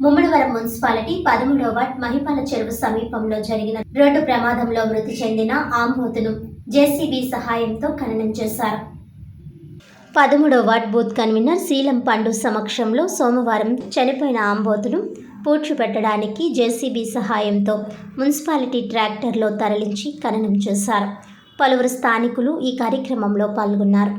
Mummidivaram municipality 13వ ward Mahipala చెరువు సమీపంలో జరిగిన రోడ్డు ప్రమాదంలో మృతి చెందిన ఆంబోతును జేసీబీ సహాయంతో ఖననం చేశారు. 13వ వార్డ్ బూత్ కన్వీనర్ శీలం పండు సమక్షంలో సోమవారం చనిపోయిన ఆంబోతును పూడ్చిపెట్టడానికి జేసీబీ సహాయంతో మున్సిపాలిటీ ట్రాక్టర్లో తరలించి ఖననం చేశారు. పలువురు స్థానికులు ఈ కార్యక్రమంలో పాల్గొన్నారు.